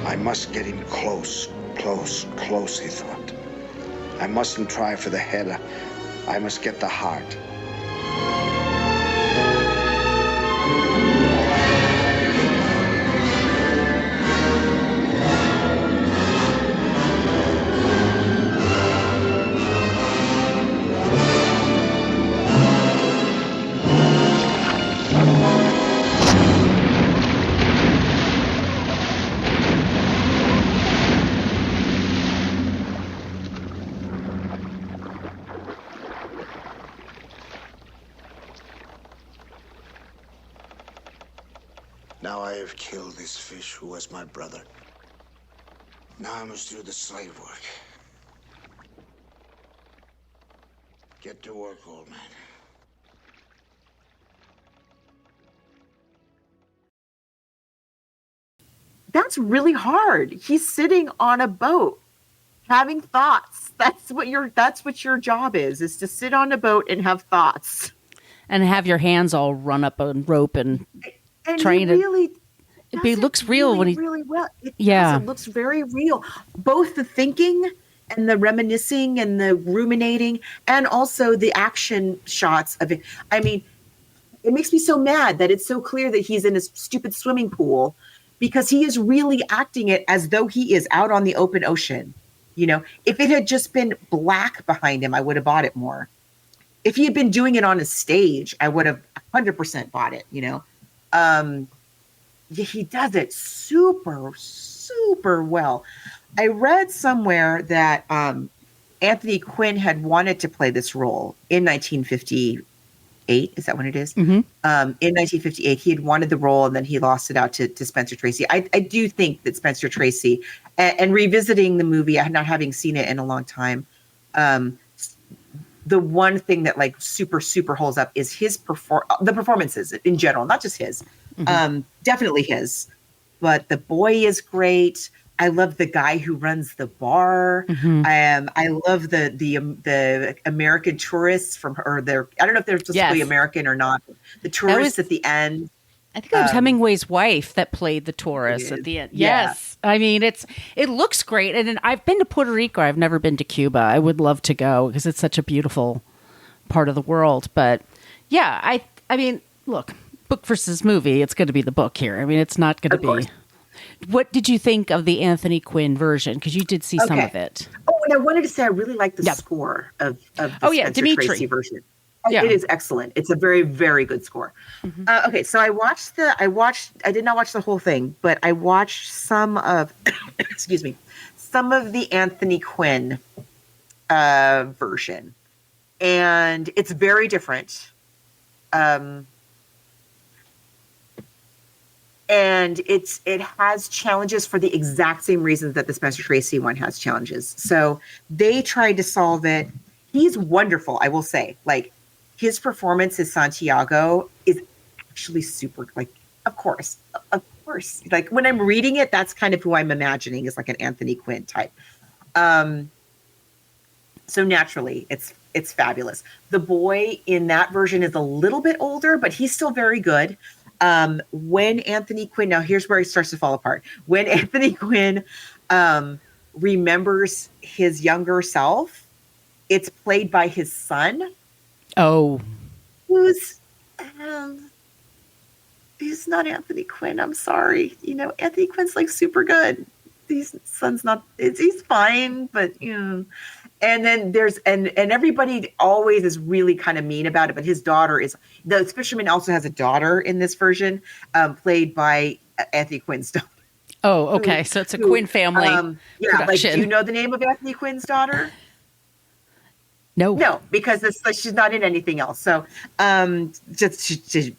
I must get him close, he thought. I mustn't try for the head. I must get the heart. Now I have killed this fish who was my brother. Now I must do the slave work. Get to work, old man. That's really hard. He's sitting on a boat having thoughts. That's what your job is to sit on a boat and have thoughts. And have your hands all run up a rope and trying to. It looks real when he really well. It looks very real. Both the thinking and the reminiscing and the ruminating, and also the action shots of it. I mean, it makes me so mad that it's so clear that he's in a stupid swimming pool, because he is really acting it as though he is out on the open ocean. You know, if it had just been black behind him, I would have bought it more. If he had been doing it on a stage, I would have 100% bought it, you know. He does it super, super well. I read somewhere that Anthony Quinn had wanted to play this role in 1958. Is that when it is? Mm-hmm. In 1958, he had wanted the role, and then he lost it out to Spencer Tracy. I do think that Spencer Tracy, and revisiting the movie, not having seen it in a long time, the one thing that like super, super holds up is the performances in general, not just his. Definitely his, but the boy is great. I love the guy who runs the bar. I love the American tourists I don't know if they're specifically American or not. The tourists at the end. I think it was Hemingway's wife that played the tourist at the end. Yes. I mean, it looks great. And I've been to Puerto Rico. I've never been to Cuba. I would love to go because it's such a beautiful part of the world. But yeah, I mean, look, book versus movie, it's going to be the book here. I mean, it's not going to be. What did you think of the Anthony Quinn version? Because you did see some of it. Oh, and I wanted to say I really like the score of the Spencer Dimitri. Tracy version. It is excellent. It's a very, very good score. Okay, so I did not watch the whole thing, but I watched some of, some of the Anthony Quinn version. And it's very different. And it has challenges for the exact same reasons that the Spencer Tracy one has challenges. So they tried to solve it. He's wonderful, I will say. Like, his performance as Santiago is actually super, like, of course. Like, when I'm reading it, that's kind of who I'm imagining is like an Anthony Quinn type. So naturally, it's fabulous. The boy in that version is a little bit older, but he's still very good. When Anthony Quinn, now here's where he starts to fall apart. When Anthony Quinn remembers his younger self, it's played by his son. Oh. Who's he's not Anthony Quinn. I'm sorry. You know, Anthony Quinn's like super good. His son's not, he's fine, but you know. And then there's, and everybody always is really kind of mean about it, but his daughter the fisherman also has a daughter in this version, played by Anthony Quinn's daughter. Oh, okay. So it's a Quinn family production. Like, do you know the name of Anthony Quinn's daughter? No, because she's not in anything else. So just to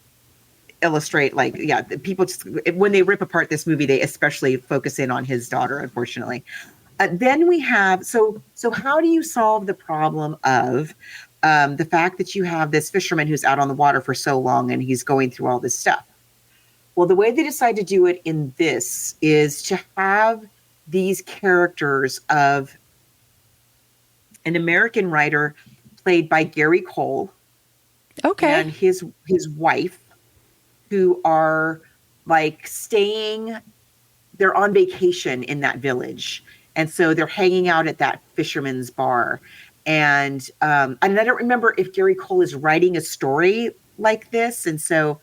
illustrate, like, people just, when they rip apart this movie, they especially focus in on his daughter, unfortunately. Then we have, so how do you solve the problem of the fact that you have this fisherman who's out on the water for so long and he's going through all this stuff? Well, the way they decide to do it in this is to have these characters of an American writer played by Gary Cole. Okay. And his wife, who are like they're on vacation in that village. And so they're hanging out at that fisherman's bar. And I don't remember if Gary Cole is writing a story like this. And so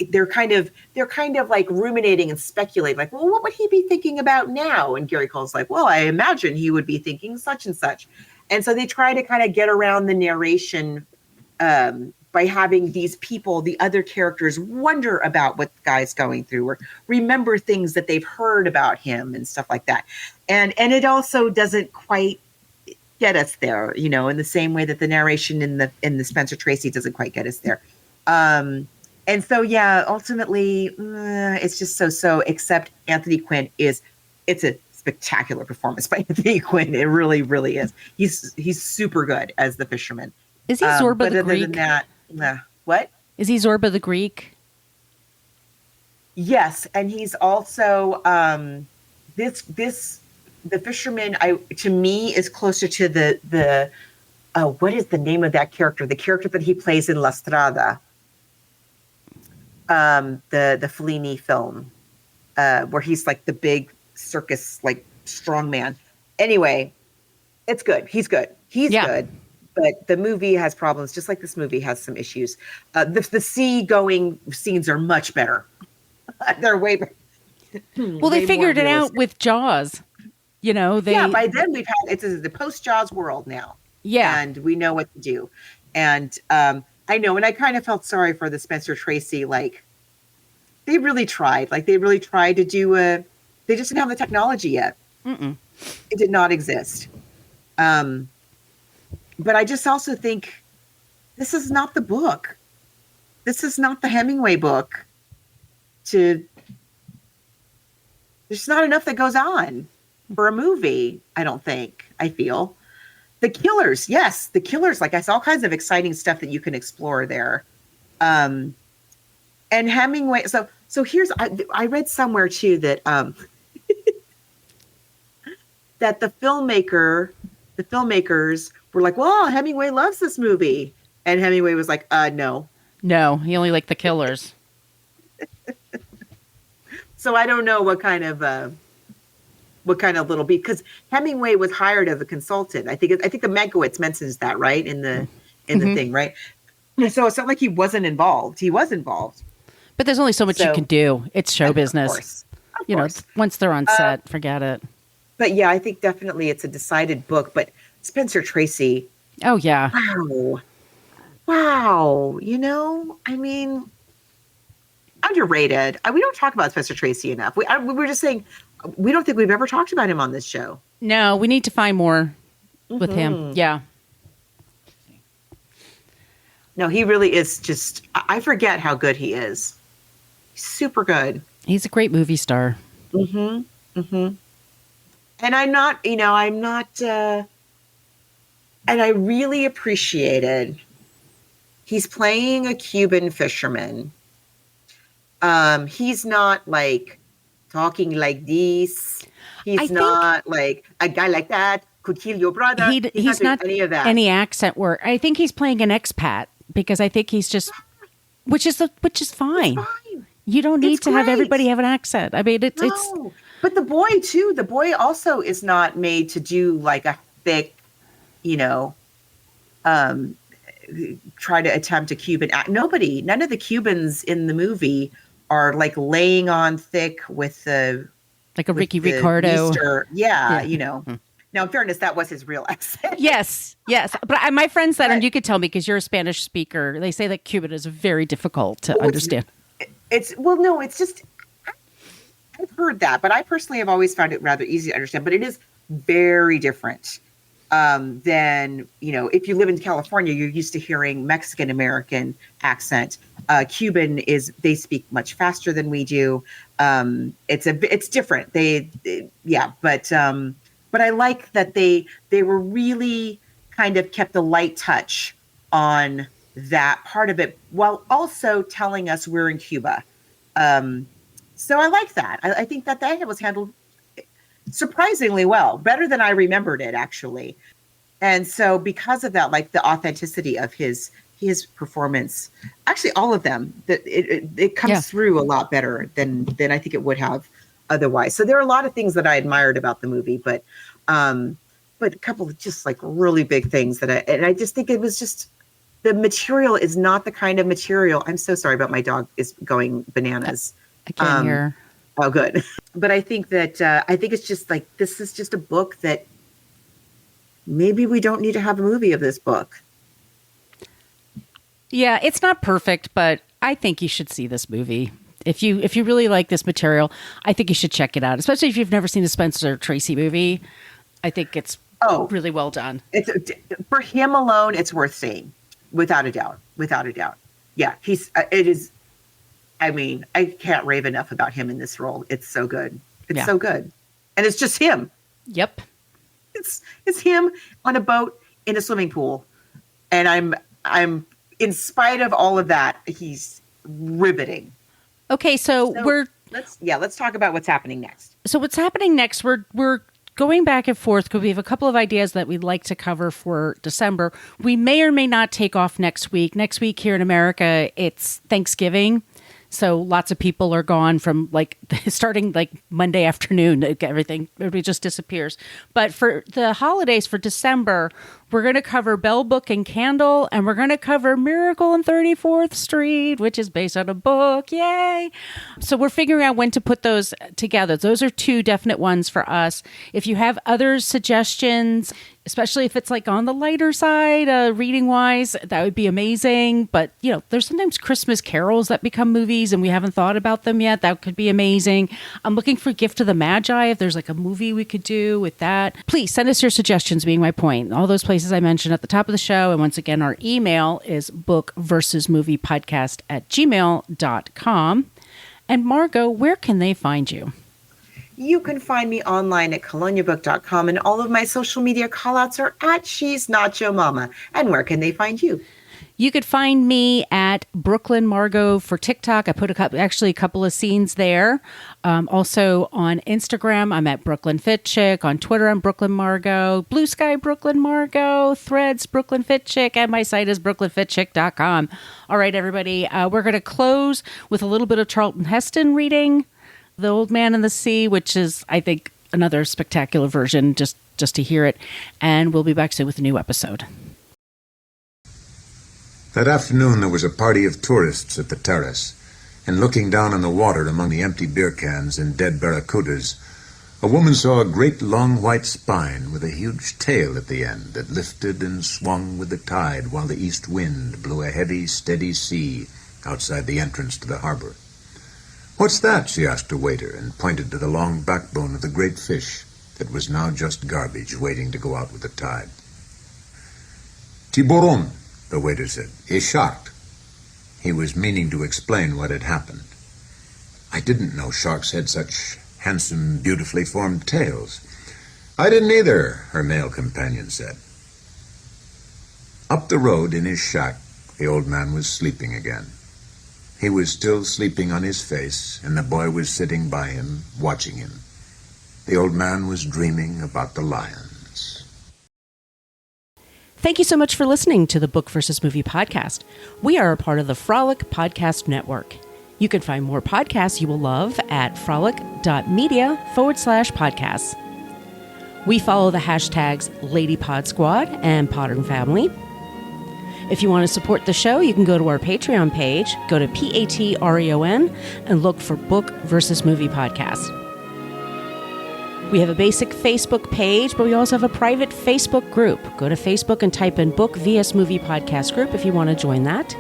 they're kind of like ruminating and speculating, like, well, what would he be thinking about now? And Gary Cole's like, well, I imagine he would be thinking such and such. And so they try to kind of get around the narration by having these people, the other characters, wonder about what the guy's going through or remember things that they've heard about him and stuff like that. And it also doesn't quite get us there, you know, in the same way that the narration in the Spencer Tracy doesn't quite get us there. And so, ultimately, it's just so, except Anthony Quinn it's a spectacular performance by Anthony Quinn. It really, really is. He's super good as the fisherman. Is he Zorba but the other Greek? than that, nah. What? Is he Zorba the Greek? Yes, and he's also the fisherman. To me is closer to the what is the name of that character? The character that he plays in La Strada, the Fellini film, where he's like the big circus like strong man. Anyway, it's good. He's good. He's good. But the movie has problems, just like this movie has some issues. The sea-going scenes are much better. They're way better. Well, they figured it out with Jaws. You know, by then it's the post-Jaws world now. Yeah. And we know what to do. And I know, and I kind of felt sorry for the Spencer Tracy, like, they really tried. Like, they really tried to do they just didn't have the technology yet. Mm-mm. It did not exist. But I just also think this is not the book. This is not the Hemingway book. There's not enough that goes on for a movie, I don't think. I feel. The Killers, yes, the Killers. Like, I saw all kinds of exciting stuff that you can explore there. And Hemingway. So here's, I read somewhere too that that the filmmakers were like, well, Hemingway loves this movie. And Hemingway was like, no. No, he only liked the Killers. So I don't know what kind of little beat, because Hemingway was hired as a consultant. I think the Mankiewicz mentions that, right, in the thing, right? So it's not like he wasn't involved. He was involved. But there's only so much you can do. It's show business. Of course. Once they're on set, forget it. But yeah, I think definitely it's a decided book. But Spencer Tracy. Oh yeah. Wow. You know, I mean, underrated. We don't talk about Spencer Tracy enough. We were just saying, we don't think we've ever talked about him on this show. No, we need to find more with him. Yeah. No, he really is just, I forget how good he is. He's super good. He's a great movie star. Mm-hmm. Mm-hmm. And and I really appreciated, he's playing a Cuban fisherman. He's not like talking like this. He's not like a guy like that could kill your brother. He's not any of that. Any accent work. I think he's playing an expat because I think he's just, which is fine. It's fine. You don't need to have everybody have an accent. I mean, it's. But the boy too. The boy also is not made to do like a thick, try to attempt a Cuban act. None of the Cubans in the movie are like laying on thick with the like a Ricky Ricardo. Yeah. Now, in fairness, that was his real accent. Yes. But my friends said, and you could tell me because you're a Spanish speaker, they say that Cuban is very difficult to understand. It's just, I've heard that, but I personally have always found it rather easy to understand. But it is very different than, if you live in California, you're used to hearing Mexican American accent. Cuban they speak much faster than we do. It's different. But I like that they were really kind of kept a light touch on that part of it while also telling us we're in Cuba. So I like that. I think that was handled surprisingly well, better than I remembered it, actually. And so because of that, like the authenticity of his performance, actually all of them, that it comes through a lot better than I think it would have otherwise. So there are a lot of things that I admired about the movie, but a couple of just like really big things I just think it was just, the material is not the kind of material. I'm so sorry, but my dog is going bananas. I can't hear. Oh, good. But I think that, it's just like, this is just a book that maybe we don't need to have a movie of this book. Yeah, it's not perfect, but I think you should see this movie. If you really like this material, I think you should check it out, especially if you've never seen a Spencer Tracy movie. I think it's really well done. For him alone, it's worth seeing, without a doubt. Yeah, it is. I mean, I can't rave enough about him in this role. It's so good. It's so good. And it's just him. Yep. It's him on a boat in a swimming pool. And I'm in spite of all of that, he's riveting. Okay, so let's talk about what's happening next. So what's happening next, we're going back and forth because we have a couple of ideas that we'd like to cover for December. We may or may not take off next week. Next week here in America, it's Thanksgiving. So lots of people are gone from starting Monday afternoon. Everybody just disappears. But for the holidays for December, we're going to cover Bell Book and Candle, and we're going to cover Miracle on 34th Street, which is based on a book. Yay! So we're figuring out when to put those together. Those are two definite ones for us. If you have other suggestions, especially if it's on the lighter side, reading wise, that would be amazing. But, there's sometimes Christmas carols that become movies and we haven't thought about them yet. That could be amazing. I'm looking for Gift of the Magi. If there's a movie we could do with that, please send us your suggestions, being my point. All those places I mentioned at the top of the show. And once again, our email is bookversusmoviepodcast@gmail.com. And Margot, where can they find you? You can find me online at coloniabook.com, and all of my social media callouts are at She's Nacho Mama. And where can they find you? You could find me at Brooklyn Margot for TikTok. I put a couple of scenes there. Also on Instagram, I'm at Brooklyn Fit Chick. On Twitter, I'm Brooklyn Margot. Blue Sky, Brooklyn Margot. Threads, Brooklyn Fit Chick. And my site is brooklynfitchick.com. All right, everybody. We're going to close with a little bit of Charlton Heston reading The Old Man and the Sea, which is, I think, another spectacular version, just to hear it. And we'll be back soon with a new episode. That afternoon there was a party of tourists at the terrace, and looking down on the water among the empty beer cans and dead barracudas, a woman saw a great long white spine with a huge tail at the end that lifted and swung with the tide while the east wind blew a heavy, steady sea outside the entrance to the harbor. "What's that?" she asked a waiter, and pointed to the long backbone of the great fish that was now just garbage waiting to go out with the tide. "Tiburon," the waiter said. "A shark." He was meaning to explain what had happened. "I didn't know sharks had such handsome, beautifully formed tails." "I didn't either," her male companion said. Up the road in his shack, the old man was sleeping again. He was still sleeping on his face, and the boy was sitting by him, watching him. The old man was dreaming about the lions. Thank you so much for listening to the Book versus Movie podcast. We are a part of the Frolic Podcast Network. You can find more podcasts you will love at frolic.media/podcasts. We follow the hashtags LadyPodSquad and Podern Family. If you want to support the show, you can go to our Patreon page, go to Patreon, and look for Book versus Movie podcast. We have a basic Facebook page, but we also have a private Facebook group. Go to Facebook and type in Book vs. Movie Podcast Group if you want to join that.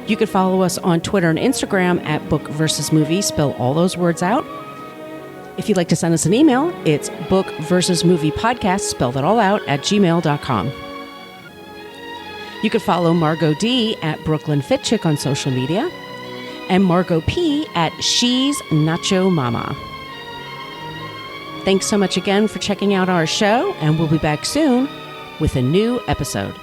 You can follow us on Twitter and Instagram at Book vs. Movie. Spell all those words out. If you'd like to send us an email, it's Book vs. Movie Podcast, spell that all out, @gmail.com. You can follow Margot D at Brooklyn Fit Chick on social media, and Margot P at She's Nacho Mama. Thanks so much again for checking out our show, and we'll be back soon with a new episode.